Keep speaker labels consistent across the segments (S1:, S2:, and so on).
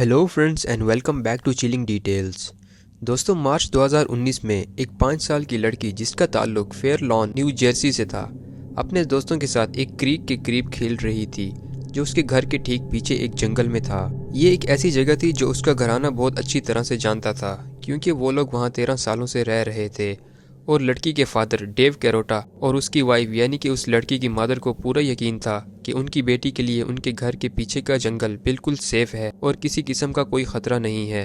S1: Hello friends and welcome back to chilling details. दोस्तों, March 2019 में एक 5 साल की लड़की जिसका ताल्लुक फेयर लॉन न्यू जर्सी से था, अपने दोस्तों के साथ एक क्रीक के करीब खेल रही थी जो उसके घर के ठीक पीछे एक जंगल में था। ये एक ऐसी जगह थी जो उसका घराना बहुत अच्छी तरह से जानता था क्योंकि वो लोग वहाँ 13 सालों से रह रहे थे और लड़की के फादर डेव कैरोटा और उसकी वाइफ यानी कि उस लड़की की मदर को पूरा यकीन था कि उनकी बेटी के लिए उनके घर के पीछे का जंगल बिल्कुल सेफ है और किसी किस्म का कोई खतरा नहीं है।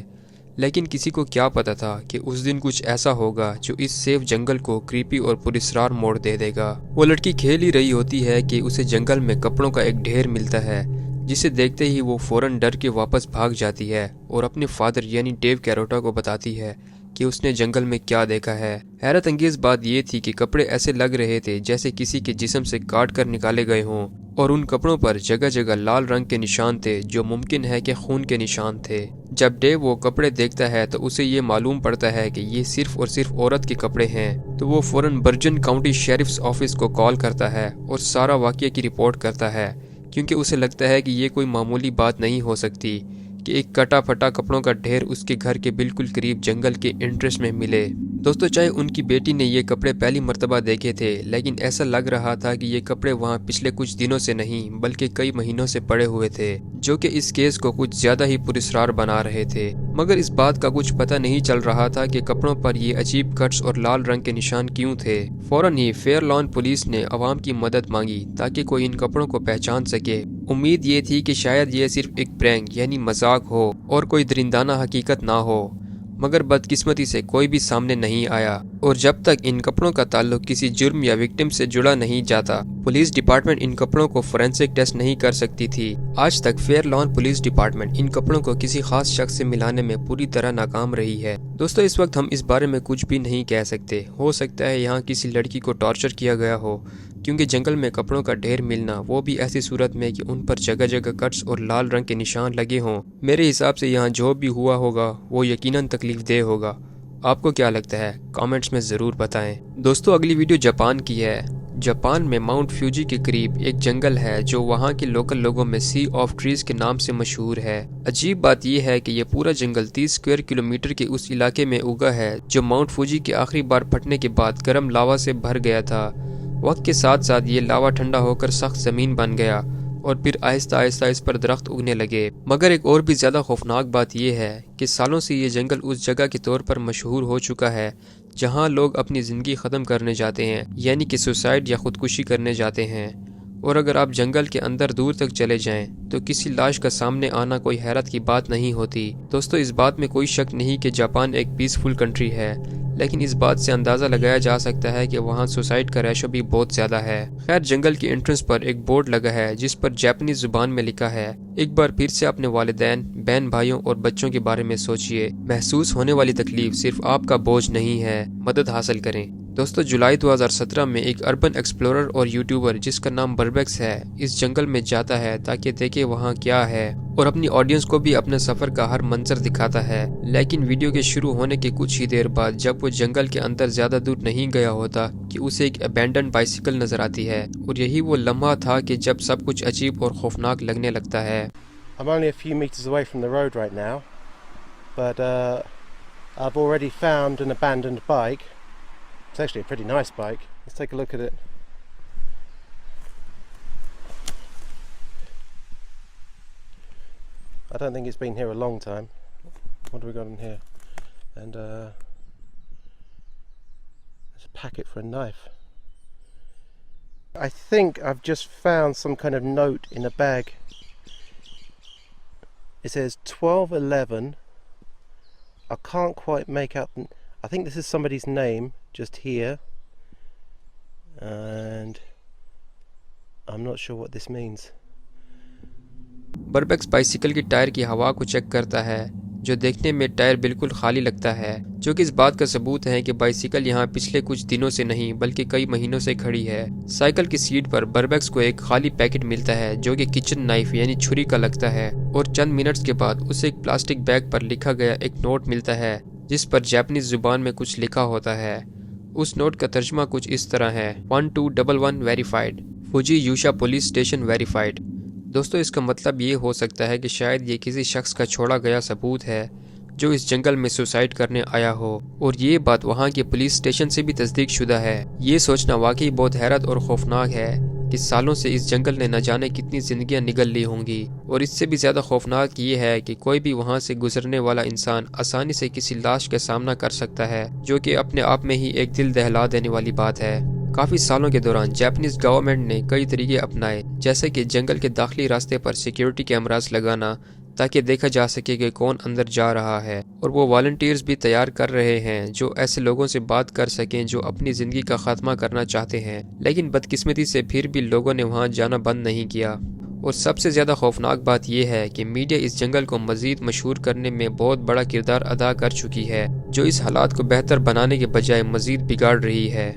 S1: लेकिन किसी को क्या पता था कि उस दिन कुछ ऐसा होगा जो इस सेफ जंगल को क्रीपी और पुरस्कार मोड़ दे देगा। वो लड़की खेल ही रही होती है कि उसे जंगल में कपड़ों का एक ढेर मिलता है, जिसे देखते ही वो फौरन डर के वापस भाग जाती है और अपने फादर यानी डेव कैरोटा को बताती है कि उसने जंगल में क्या देखा है। हैरत अंगेज बात ये थी कि कपड़े ऐसे लग रहे थे जैसे किसी के जिस्म से काट कर निकाले गए हों और उन कपड़ों पर जगह जगह लाल रंग के निशान थे जो मुमकिन है कि खून के निशान थे। जब डेव वो कपड़े देखता है तो उसे ये मालूम पड़ता है कि ये सिर्फ और सिर्फ औरत के कपड़े हैं, तो वो फौरन बर्जन काउंटी शेरिफ्स ऑफिस को कॉल करता है और सारा वाकये की रिपोर्ट करता है क्योंकि उसे लगता है कि ये कोई मामूली बात नहीं हो सकती कि एक कटा फटा कपड़ों का ढेर उसके घर के बिल्कुल करीब जंगल के इंटरेस्ट में मिले। दोस्तों, चाहे उनकी बेटी ने ये कपड़े पहली मर्तबा देखे थे, लेकिन ऐसा लग रहा था कि ये कपड़े वहाँ पिछले कुछ दिनों से नहीं बल्कि कई महीनों से पड़े हुए थे, जो कि इस केस को कुछ ज्यादा ही पुरस्कार बना रहे थे। मगर इस बात का कुछ पता नहीं चल रहा था कि कपड़ों पर ये अजीब कट्स और लाल रंग के निशान क्यों थे। फौरन ही फेयर लॉन पुलिस ने आवाम की मदद मांगी ताकि कोई इन कपड़ों को पहचान सके। उम्मीद ये थी कि शायद ये सिर्फ एक प्रैंक यानी मजाक हो और कोई दरिंदाना हकीकत ना हो, मगर बदकिस्मती से कोई भी सामने नहीं आया और जब तक इन कपड़ों का ताल्लुक किसी जुर्म या विक्टिम से जुड़ा नहीं जाता, पुलिस डिपार्टमेंट इन कपड़ों को फोरेंसिक टेस्ट नहीं कर सकती थी। आज तक fair lawn police department in कपड़ों को किसी खास शख्स से मिलाने में पूरी तरह नाकाम रही है। दोस्तों, इस वक्त हम इस बारे में कुछ भी नहीं कह सकते। हो सकता है यहाँ किसी लड़की को टॉर्चर किया गया हो, क्योंकि जंगल में कपड़ों का ढेर मिलना, वो भी ऐसी सूरत में कि उन पर जगह जगह कट्स और लाल रंग के निशान लगे हों। मेरे हिसाब से यहाँ जो भी हुआ होगा वो यकीनन तकलीफ दे होगा। आपको क्या लगता है? कमेंट्स में ज़रूर बताएं। दोस्तों, अगली वीडियो जापान की है। जापान में माउंट फ्यूजी के करीब एक जंगल है जो वहाँ के लोकल लोगों में सी ऑफ ट्रीज के नाम से मशहूर है। अजीब बात यह है कि यह पूरा जंगल 30 स्क्वायर किलोमीटर के उस इलाके में उगा है जो माउंट फ्यूजी के आखिरी बार फटने के बाद गर्म लावा से भर गया था। वक्त के साथ साथ ये लावा ठंडा होकर सख्त ज़मीन बन गया और फिर आहिस्ता आहिस्ता इस पर दरख्त उगने लगे। मगर एक और भी ज़्यादा खौफनाक बात यह है कि सालों से ये जंगल उस जगह के तौर पर मशहूर हो चुका है जहां लोग अपनी ज़िंदगी ख़त्म करने जाते हैं, यानी कि सुसाइड या ख़ुदकुशी करने जाते हैं। और अगर आप जंगल के अंदर दूर तक चले जाएं तो किसी लाश का सामने आना कोई हैरत की बात नहीं होती। दोस्तों, इस बात में कोई शक नहीं कि जापान एक पीसफुल कंट्री है, लेकिन इस बात से अंदाज़ा लगाया जा सकता है कि वहाँ सुसाइड का रेशो भी बहुत ज़्यादा है। खैर, जंगल के एंट्रेंस पर एक बोर्ड लगा है जिस पर जापानीज जुबान में लिखा है, एक बार फिर से अपने वालिदैन, बहन भाइयों और बच्चों के बारे में सोचिए। महसूस होने वाली तकलीफ सिर्फ आपका बोझ नहीं है, मदद हासिल करें। दोस्तों, जुलाई 2017 में एक अर्बन एक्सप्लोरर और यूट्यूबर जिसका नाम बर्बेक्स है इस जंगल में जाता है ताकि देखे वहाँ क्या है और अपनी ऑडियंस को भी अपने सफ़र का हर मंजर दिखाता है। लेकिन वीडियो के शुरू होने के कुछ ही देर बाद जब वो जंगल के अंदर ज़्यादा दूर नहीं गया होता कि उसे एक अबैंडन बाइसिकल नज़र आती है और यही वो लम्हा था कि जब सब कुछ अजीब और खौफनाक लगने लगता है।
S2: I'm only a few meters away from the road right now, but I've already found an abandoned bike. It's actually a pretty nice bike. Let's take a look at it. I don't think it's been here a long time. What do we got in here? And there's a packet for a knife. I think I've just found some kind of note in a bag. It says 1211. I can't quite make out. I think this is somebody's name just here, and I'm not sure what this means.
S1: बर्बेक्स bicycle की tyre की हवा को check करता है जो देखने में टायर बिल्कुल खाली लगता है, जो कि इस बात का सबूत है कि बाइसिकल यहाँ पिछले कुछ दिनों से नहीं बल्कि कई महीनों से खड़ी है। साइकिल की सीट पर बर्बेक्स को एक खाली पैकेट मिलता है जो कि किचन नाइफ यानी छुरी का लगता है और चंद मिनट्स के बाद उसे एक प्लास्टिक बैग पर लिखा गया एक नोट मिलता है जिस पर जापानीज जुबान में कुछ लिखा होता है। उस नोट का तर्जुमा कुछ इस तरह है, 1211 वेरीफाइड, फुजी यूशा पुलिस स्टेशन वेरीफाइड। دوستو اس کا مطلب یہ ہو سکتا ہے کہ شاید یہ کسی شخص کا چھوڑا گیا ثبوت ہے جو اس جنگل میں سوسائڈ کرنے آیا ہو، اور یہ بات وہاں کے پولیس اسٹیشن سے بھی تصدیق شدہ ہے۔ یہ سوچنا واقعی بہت حیرت اور خوفناک ہے کہ سالوں سے اس جنگل نے نہ جانے کتنی زندگیاں نگل لی ہوں گی، اور اس سے بھی زیادہ خوفناک یہ ہے کہ کوئی بھی وہاں سے گزرنے والا انسان آسانی سے کسی لاش کا سامنا کر سکتا ہے، جو کہ اپنے آپ میں ہی ایک دل دہلا دینے والی بات ہے۔ کافی سالوں کے دوران جاپانیز گورنمنٹ نے کئی طریقے اپنائے، جیسے کہ جنگل کے داخلی راستے پر سیکیورٹی کیمراز لگانا تاکہ دیکھا جا سکے کہ کون اندر جا رہا ہے، اور وہ والنٹیئرز بھی تیار کر رہے ہیں جو ایسے لوگوں سے بات کر سکیں جو اپنی زندگی کا خاتمہ کرنا چاہتے ہیں۔ لیکن بدقسمتی سے پھر بھی لوگوں نے وہاں جانا بند نہیں کیا، اور سب سے زیادہ خوفناک بات یہ ہے کہ میڈیا اس جنگل کو مزید مشہور کرنے میں بہت بڑا کردار ادا کر چکی ہے، جو اس حالات کو بہتر بنانے کے بجائے مزید بگاڑ رہی ہے۔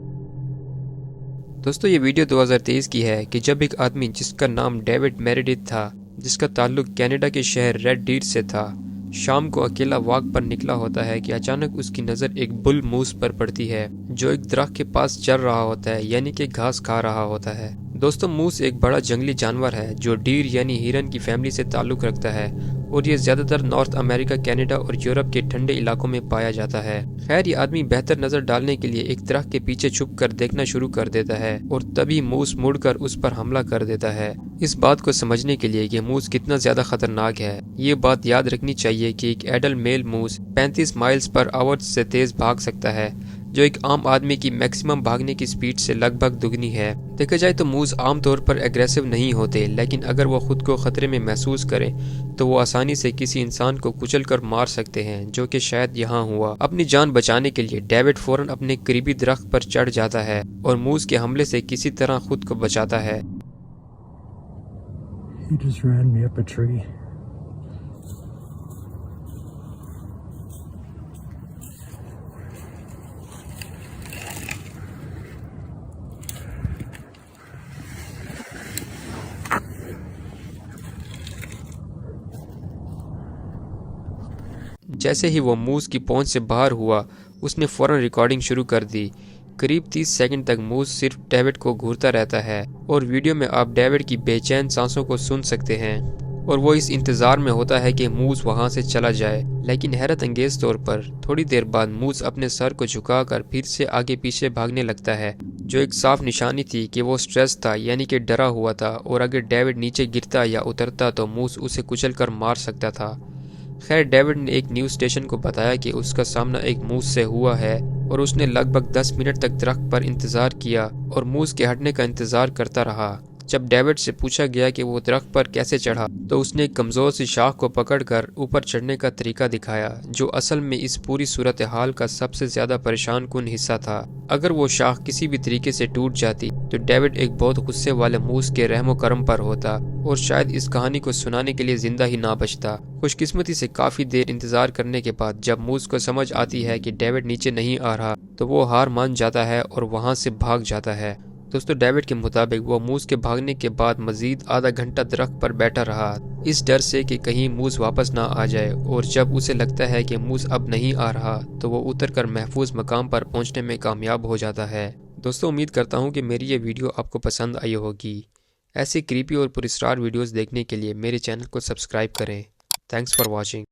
S1: دوستو یہ ویڈیو 2023 کی ہے کہ جب ایک آدمی جس کا نام ڈیوڈ میریڈتھ تھا، جس کا تعلق کینیڈا کے شہر ریڈ ڈیڈ سے تھا، شام کو اکیلا واک پر نکلا ہوتا ہے کہ اچانک اس کی نظر ایک بل موس پر پڑتی ہے جو ایک درخت کے پاس چل رہا ہوتا ہے، یعنی کہ گھاس کھا رہا ہوتا ہے۔ دوستو موس ایک بڑا جنگلی جانور ہے جو ڈیر یعنی ہرن کی فیملی سے تعلق رکھتا ہے، اور یہ زیادہ تر نارتھ امریکہ، کینیڈا اور یورپ کے ٹھنڈے علاقوں میں پایا جاتا ہے۔ خیر یہ آدمی بہتر نظر ڈالنے کے لیے ایک درخت کے پیچھے چھپ کر دیکھنا شروع کر دیتا ہے، اور تبھی موس مڑ کر اس پر حملہ کر دیتا ہے۔ اس بات کو سمجھنے کے لیے کہ موس کتنا زیادہ خطرناک ہے، یہ بات یاد رکھنی چاہیے کہ ایک ایڈل میل موس 35 مائلز پر آور سے تیز بھاگ سکتا ہے، جو ایک عام آدمی کی میکسیمم بھاگنے کی سپیڈ سے لگ بھگ دگنی ہے۔ دیکھا جائے تو موس عام طور پر ایگریسو نہیں ہوتے، لیکن اگر وہ خود کو خطرے میں محسوس کریں تو وہ آسانی سے کسی انسان کو کچل کر مار سکتے ہیں، جو کہ شاید یہاں ہوا۔ اپنی جان بچانے کے لیے ڈیوڈ فوراً اپنے قریبی درخت پر چڑھ جاتا ہے اور موس کے حملے سے کسی طرح خود کو بچاتا ہے۔
S3: He just ran me up a tree.
S1: جیسے ہی وہ موس کی پہنچ سے باہر ہوا، اس نے فوراً ریکارڈنگ شروع کر دی۔ قریب 30 سیکنڈ تک موس صرف ڈیوڈ کو گھورتا رہتا ہے، اور ویڈیو میں آپ ڈیوڈ کی بے چین سانسوں کو سن سکتے ہیں، اور وہ اس انتظار میں ہوتا ہے کہ موس وہاں سے چلا جائے۔ لیکن حیرت انگیز طور پر تھوڑی دیر بعد موس اپنے سر کو جھکا کر پھر سے آگے پیچھے بھاگنے لگتا ہے، جو ایک صاف نشانی تھی کہ وہ سٹریس تھا، یعنی کہ ڈرا ہوا تھا، اور اگر ڈیوڈ نیچے گرتا یا اترتا تو موس اسے کچل کر مار سکتا تھا۔ خیر ڈیوڈ نے ایک نیوز اسٹیشن کو بتایا کہ اس کا سامنا ایک موس سے ہوا ہے، اور اس نے لگ بھگ 10 منٹ تک درخت پر انتظار کیا اور موس کے ہٹنے کا انتظار کرتا رہا۔ جب ڈیوڈ سے پوچھا گیا کہ وہ درخت پر کیسے چڑھا تو اس نے ایک کمزور سی شاخ کو پکڑ کر اوپر چڑھنے کا طریقہ دکھایا، جو اصل میں اس پوری صورتحال کا سب سے زیادہ پریشان کن حصہ تھا۔ اگر وہ شاخ کسی بھی طریقے سے ٹوٹ جاتی تو ڈیوڈ ایک بہت غصے والے موس کے رحم و کرم پر ہوتا، اور شاید اس کہانی کو سنانے کے لیے زندہ ہی نہ بچتا۔ خوش قسمتی سے کافی دیر انتظار کرنے کے بعد جب موس کو سمجھ آتی ہے کہ ڈیوڈ نیچے نہیں آ رہا تو وہ ہار مان جاتا ہے اور وہاں سے بھاگ جاتا ہے۔ دوستو ڈیوڈ کے مطابق وہ موس کے بھاگنے کے بعد مزید آدھا گھنٹہ درخت پر بیٹھا رہا، اس ڈر سے کہ کہیں موس واپس نہ آ جائے، اور جب اسے لگتا ہے کہ موس اب نہیں آ رہا تو وہ اتر کر محفوظ مقام پر پہنچنے میں کامیاب ہو جاتا ہے۔ دوستو امید کرتا ہوں کہ میری یہ ویڈیو آپ کو پسند آئی ہوگی۔ ایسے کریپی اور پراسرار ویڈیوز دیکھنے کے لیے میرے چینل کو سبسکرائب کریں۔ Thanks for watching.